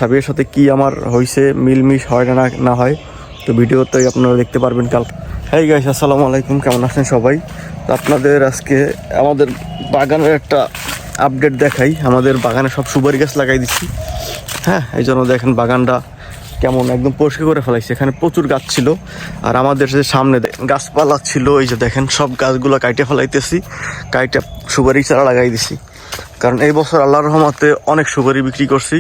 সাবিয়ার সাথে কি আমার হয়েছে, মিলমিশ হয় না না হয়, তো ভিডিওতেই আপনারা দেখতে পারবেন কাল। হ্যাঁ গাইস, আসসালামু আলাইকুম, কেমন আছেন সবাই? তো আপনাদের আজকে আমাদের বাগানের একটা আপডেট দেখাই। আমাদের বাগানে সব সুপারি গাছ লাগাই দিচ্ছি। হ্যাঁ, এই জন্য দেখেন বাগানটা কেমন একদম পরিষ্কার করে ফেলাইছে। এখানে প্রচুর গাছ ছিল, আর আমাদের যে সামনে গাছপালা ছিল, এই যে দেখেন সব গাছগুলো কাইটে ফেলাইতেছি, কাইটে সুপারি চারা লাগাই দিছি। কারণ এই বছর আল্লাহর রহমতে অনেক সুপারি বিক্রি করছি,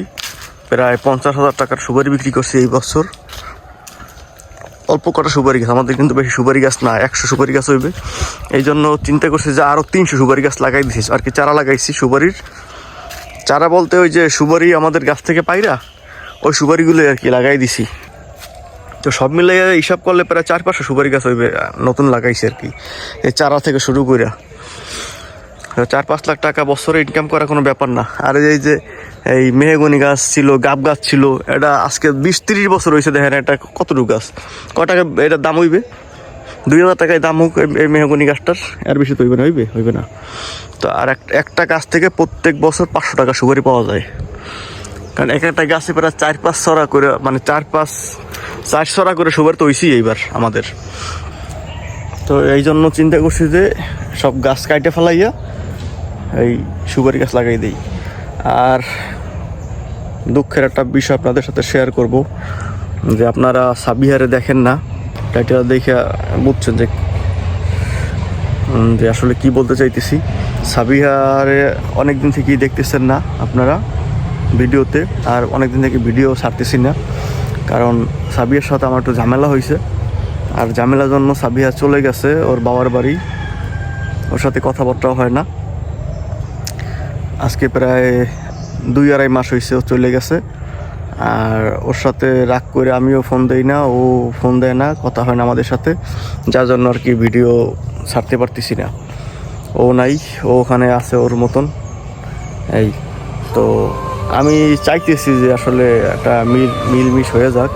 প্রায় 50,000 টাকার সুপারি বিক্রি করছি এই বছর। অল্প কটা সুপারি গাছ, আমাদের কিন্তু বেশি সুপারি গাছ না, 100 সুপারি গাছ হইবে। এই জন্য চিন্তা করছি যে আরও 300 সুপারি গাছ লাগাই দিছি আর কি। চারা লাগাইছি সুপারির চারা বলতে ওই যে সুপারি আমাদের গাছ থেকে পাইরা ওই সুপারিগুলো আর কি লাগাই দিছি। তো সব মিলে হিসাব করলে প্রায় 400-500 সুপারি গাছ হইবে নতুন লাগাইছি আর কি, এই চারা থেকে শুরু করে। 4-5 লাখ টাকা বছরে ইনকাম করা কোনো ব্যাপার না। আর এই যে এই মেহগনি গাছ ছিল, গাব গাছ ছিল, এটা আজকে 20-30 বছর হয়েছে। দেখেন এটা কতটুকু গাছ, টাকা এটার দাম হইবে? 2,000 টাকায় দাম হোক এই মেহগনি গাছটার, আর বেশি তো হইবে না। তো আর একটা গাছ থেকে প্রত্যেক বছর 500 টাকা সুপারি পাওয়া যায়। কারণ একটা গাছে প্রায় 4-5 ছড়া করে, মানে 4 ছড়া করে সুপারি তো হইছেই এইবার আমাদের। তো এই জন্য চিন্তা করছি যে সব গাছ কাটে ফেলাইয়া এই সুপারি গাছ লাগাই দিই। আর দুঃখের একটা বিষয় আপনাদের সাথে শেয়ার করব, যে আপনারা সাবিহারে দেখেন না, টাইটেল দেখে বুঝছেন যে আসলে কি বলতে চাইতেছি। সাবিহারে অনেকদিন থেকেই দেখতেছেন না আপনারা ভিডিওতে, আর অনেকদিন থেকে ভিডিও ছাড়তেছি না, কারণ সাবিহার সাথে আমার একটু ঝামেলা হয়েছে। আর ঝামেলার জন্য সাবিহা চলে গেছে ওর বাবার বাড়ি, ওর সাথে কথাবার্তাও হয় না। আজকে প্রায় 2-2.5 মাস হয়েছে ও চলে গেছে। আর ওর সাথে রাগ করে আমিও ফোন দেই না, ও ফোন দেয় না, কথা হয় না আমাদের সাথে, যার জন্য আর কি ভিডিও ছাড়তে পারতেছি না। ও নাই, ও ওখানে আছে ওর মতন। এই তো আমি চাইতেছি যে আসলে একটা মিলমিশ হয়ে যাক,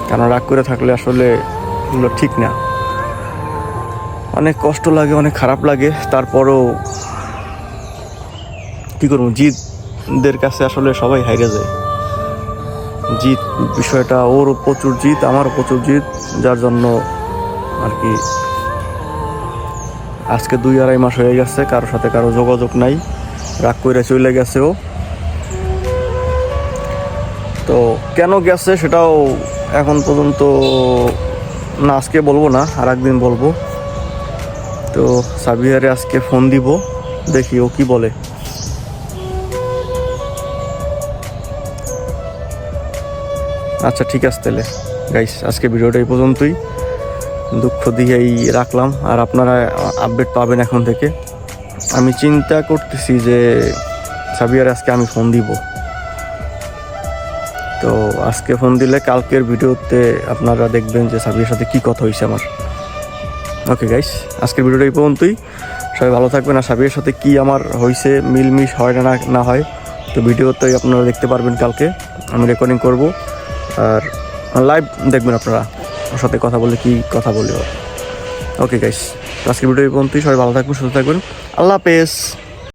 কারণ রাগ করে থাকলে আসলে এগুলো ঠিক না। অনেক কষ্ট লাগে, অনেক খারাপ লাগে, তারপরও কী করবো, জিতদের কাছে আসলে সবাই হাইরে যায়। জিত বিষয়টা, ওরও প্রচুর জিত, আমারও প্রচুর জিত, যার জন্য আর কি আজকে 2-2.5 মাস হয়ে গেছে কারোর সাথে কারো যোগাযোগ নাই, রাগ করে চলে গেছে ও। তো কেন গেছে সেটাও এখন পর্যন্ত না, আজকে বলবো না, আর একদিন বলবো। তো সাবিহারে আজকে ফোন দিব, দেখি ও কি বলে। আচ্ছা ঠিক আছে তাহলে গাইস, আজকে ভিডিওটা এই পর্যন্তই, দুঃখ দিয়েই রাখলাম। আর আপনারা আপডেট পাবেন এখন থেকে। আমি চিন্তা করতেছি যে সাবিহারে আজকে আমি ফোন দিব। তো আজকে ফোন দিলে কালকের ভিডিওতে আপনারা দেখবেন যে সাবিহার সাথে কি কথা হয়েছে আমার। ওকে গাইস, আজকের ভিডিওটা এই পর্যন্তই, সবাই ভালো থাকবেন। আর সাবিহার সাথে কি আমার হয়েছে, মিলমিশ হয় না না হয়, তো ভিডিওতেই আপনারা দেখতে পারবেন কালকে। আমি রেকর্ডিং করব, আর লাইভ দেখবেন আপনারা, ওর সাথে কথা বলে কি কথা বলি। ওকে গাইস, আজকের ভিডিও এই পর্যন্তই, সবাই ভালো থাকবেন, সুস্থ থাকবেন, আল্লাহ হাফেজ।